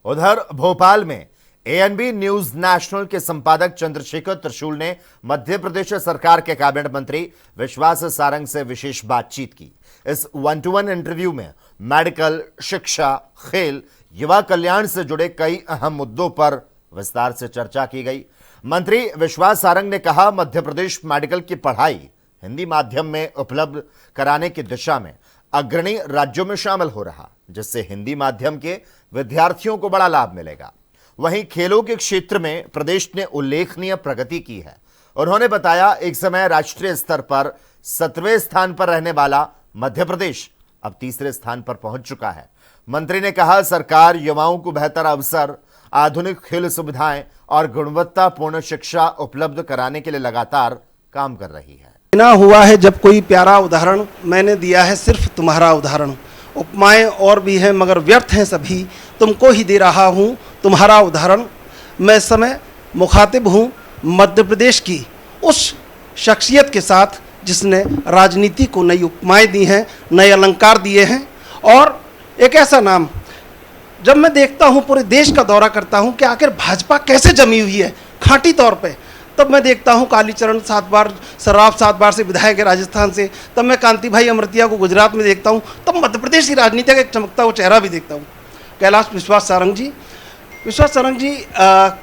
उधर भोपाल में ANB news national के संपादक चंद्रशेखर त्रिशूल ने मध्य प्रदेश सरकार के कैबिनेट मंत्री विश्वास सारंग से विशेष बातचीत की। इस 1-to-1 इंटरव्यू में मेडिकल, शिक्षा, खेल, युवा कल्याण से जुड़े कई अहम मुद्दों पर विस्तार से चर्चा की गई। मंत्री विश्वास सारंग ने कहा, मध्य प्रदेश मेडिकल की पढ़ाई हिंदी माध्यम में उपलब्ध कराने की दिशा में अग्रणी राज्यों में शामिल हो रहा, जिससे हिंदी माध्यम के विद्यार्थियों को बड़ा लाभ मिलेगा। वहीं खेलों के क्षेत्र में प्रदेश ने उल्लेखनीय प्रगति की है। उन्होंने बताया, एक समय राष्ट्रीय स्तर पर 17वें स्थान पर रहने वाला मध्य प्रदेश अब 3रे स्थान पर पहुंच चुका है। मंत्री ने कहा, सरकार युवाओं को बेहतर अवसर, आधुनिक खेल सुविधाएं और गुणवत्तापूर्ण शिक्षा उपलब्ध कराने के लिए लगातार काम कर रही है। ना हुआ है जब कोई प्यारा उदाहरण मैंने दिया है, सिर्फ तुम्हारा उदाहरण। उपमाएं और भी हैं मगर व्यर्थ हैं सभी, तुमको ही दे रहा हूं तुम्हारा उदाहरण। मैं इस समय मुखातिब हूं मध्य प्रदेश की उस शख्सियत के साथ जिसने राजनीति को नई उपमाएं दी हैं, नए अलंकार दिए हैं। और एक ऐसा नाम, जब मैं देखता हूं, पूरे देश का दौरा करता हूं कि आखिर भाजपा कैसे जमी हुई है खांटी तौर पे, तब मैं देखता हूं कालीचरण 7 बार, सर्राफ 7 बार से विधायक है राजस्थान से, तब मैं कांति भाई अमृतिया को गुजरात में देखता हूं, तब मध्य प्रदेश की राजनीति का एक चमकता हुआ चेहरा भी देखता हूं। कैलाश विश्वास सारंग जी,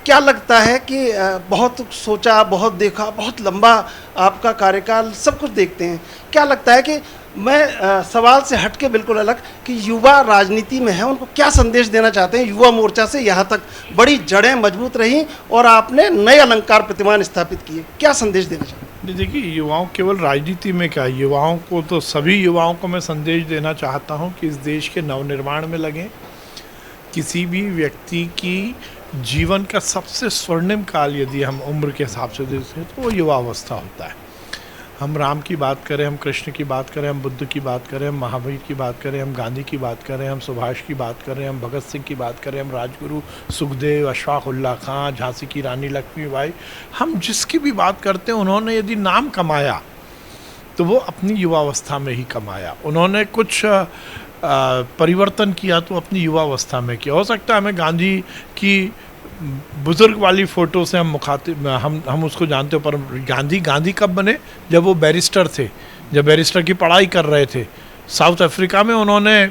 क्या लगता है कि बहुत सोचा, बहुत देखा, बहुत लंबा आपका कार्यकाल, सब कुछ देखते हैं, क्या लगता है कि मैं सवाल से हटके बिल्कुल अलग कि युवा राजनीति में है, उनको क्या संदेश देना चाहते हैं? युवा मोर्चा से यहाँ तक बड़ी जड़ें मजबूत रहीं और आपने नए अलंकार प्रतिमान स्थापित किए, क्या संदेश देना चाहते हैं? देखिए, युवाओं केवल राजनीति में क्या, युवाओं को तो सभी युवाओं को मैं संदेश देना चाहता हूँ कि इस देश के नवनिर्माण में लगें। किसी भी व्यक्ति की जीवन का सबसे स्वर्णिम काल यदि हम उम्र के हिसाब से देखते हैं तो वो युवावस्था होता है। हम राम की बात करें, हम कृष्ण की बात करें, हम बुद्ध की बात करें, हम महावीर की बात करें, हम गांधी की बात करें, हम सुभाष की बात करें, हम भगत सिंह की बात करें, हम राजगुरु सुखदेव, अशफाक उल्लाह खां, झांसी की रानी लक्ष्मीबाई, हम जिसकी भी बात करते हैं, उन्होंने यदि नाम कमाया तो वो अपनी युवावस्था में ही कमाया। उन्होंने कुछ परिवर्तन किया तो अपनी युवावस्था में किया। हो सकता है हमें गांधी की बुजुर्ग वाली फ़ोटो से हम उसको जानते हो, पर गांधी कब बने? जब वो बैरिस्टर थे, जब बैरिस्टर की पढ़ाई कर रहे थे। साउथ अफ्रीका में उन्होंने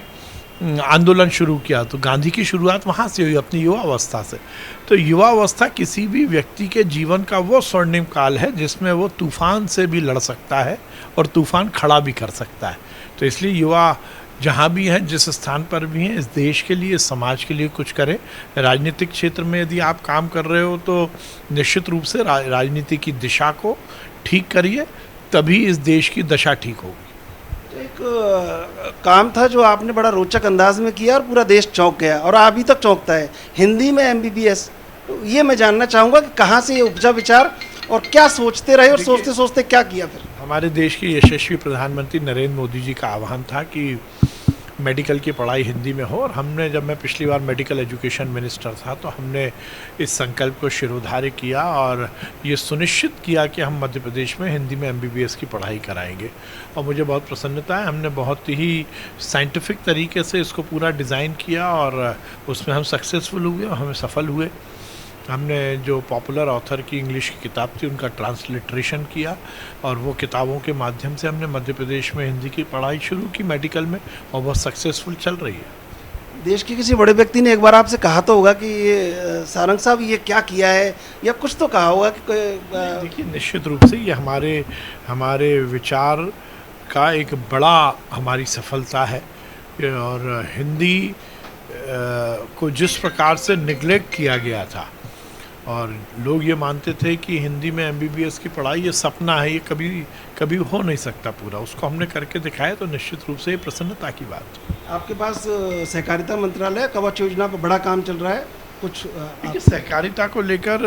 आंदोलन शुरू किया, तो गांधी की शुरुआत वहाँ से हुई, अपनी युवावस्था से। तो युवावस्था किसी भी व्यक्ति के जीवन का वो स्वर्णिम काल है जिसमें वो तूफान से भी लड़ सकता है और तूफान खड़ा भी कर सकता है। तो इसलिए युवा जहाँ भी हैं, जिस स्थान पर भी हैं, इस देश के लिए, इस समाज के लिए कुछ करें। राजनीतिक क्षेत्र में यदि आप काम कर रहे हो तो निश्चित रूप से राजनीति की दिशा को ठीक करिए, तभी इस देश की दशा ठीक होगी। एक काम था जो आपने बड़ा रोचक अंदाज में किया और पूरा देश चौंक गया और अभी तक चौंकता है, हिंदी में MBBS। ये मैं जानना चाहूँगा कि कहाँ से ये उपजा विचार और क्या सोचते रहे और सोचते सोचते क्या किया फिर? हमारे देश के यशस्वी प्रधानमंत्री नरेंद्र मोदी जी का आह्वान था कि मेडिकल की पढ़ाई हिंदी में हो, और हमने, जब मैं पिछली बार मेडिकल एजुकेशन मिनिस्टर था, तो हमने इस संकल्प को शिरोधार्य किया और ये सुनिश्चित किया कि हम मध्य प्रदेश में हिंदी में MBBS की पढ़ाई कराएंगे। और मुझे बहुत प्रसन्नता है, हमने बहुत ही साइंटिफिक तरीके से इसको पूरा डिज़ाइन किया और उसमें हम सक्सेसफुल हुए और हमें सफल हुए। हमने जो पॉपुलर ऑथर की इंग्लिश की किताब थी उनका ट्रांसलिट्रेशन किया और वो किताबों के माध्यम से हमने मध्य प्रदेश में हिंदी की पढ़ाई शुरू की मेडिकल में, और बहुत सक्सेसफुल चल रही है। देश के किसी बड़े व्यक्ति ने एक बार आपसे कहा तो होगा कि ये सारंग साहब ये क्या किया है, या कुछ तो कहा होगा कि देखिए, निश्चित रूप से ये हमारे विचार का एक बड़ा हमारी सफलता है। और हिंदी को जिस प्रकार से निगलेक्ट किया गया था और लोग ये मानते थे कि हिंदी में MBBS की पढ़ाई ये सपना है, ये कभी हो नहीं सकता पूरा, उसको हमने करके दिखाया, तो निश्चित रूप से ये प्रसन्नता की बात है। आपके पास सहकारिता मंत्रालय कवच योजना पर बड़ा काम चल रहा है, कुछ सहकारिता को लेकर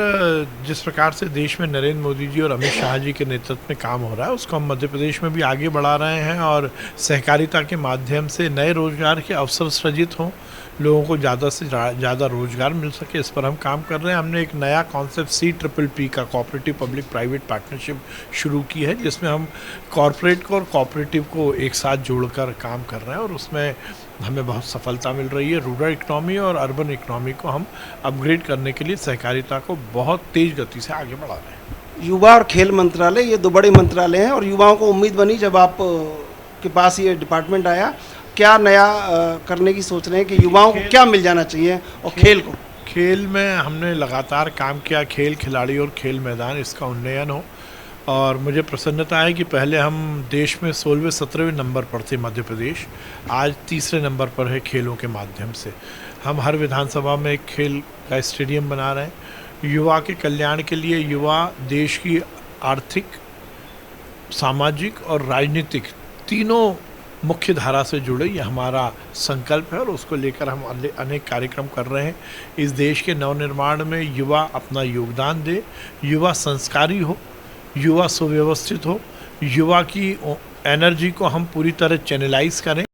जिस प्रकार से देश में नरेंद्र मोदी जी और अमित शाह जी के नेतृत्व में काम हो रहा है, उसको हम मध्य प्रदेश में भी आगे बढ़ा रहे हैं और सहकारिता के माध्यम से नए रोजगार के अवसर सृजित हों, लोगों को ज़्यादा से ज़्यादा रोजगार मिल सके, इस पर हम काम कर रहे हैं। हमने एक नया कॉन्सेप्ट CPP का कोऑपरेटिव पब्लिक प्राइवेट पार्टनरशिप शुरू की है, जिसमें हम कॉरपोरेट को और कोऑपरेटिव को एक साथ जोड़कर काम कर रहे हैं और उसमें हमें बहुत सफलता मिल रही है। रूरल इकनॉमी और अर्बन इकनॉमी को हम अपग्रेड करने के लिए सहकारिता को बहुत तेज़ गति से आगे बढ़ा रहे हैं। युवा और खेल मंत्रालय, ये दो बड़े मंत्रालय हैं और युवाओं को उम्मीद बनी जब आप के पास ये डिपार्टमेंट आया, क्या नया करने की सोच रहे हैं कि युवाओं को क्या मिल जाना चाहिए और खेल को? खेल में हमने लगातार काम किया, खेल खिलाड़ी और खेल मैदान इसका उन्नयन हो। और मुझे प्रसन्नता है कि पहले हम देश में 16वें 17वें नंबर पर थे मध्य प्रदेश, आज तीसरे नंबर पर है खेलों के माध्यम से। हम हर विधानसभा में एक खेल का स्टेडियम बना रहे हैं। युवा के कल्याण के लिए युवा देश की आर्थिक, सामाजिक और राजनीतिक तीनों मुख्य धारा से जुड़े, ये हमारा संकल्प है और उसको लेकर हम अनेक कार्यक्रम कर रहे हैं। इस देश के नवनिर्माण में युवा अपना योगदान दे, युवा संस्कारी हो, युवा सुव्यवस्थित हो, युवा की एनर्जी को हम पूरी तरह चैनलाइज करें।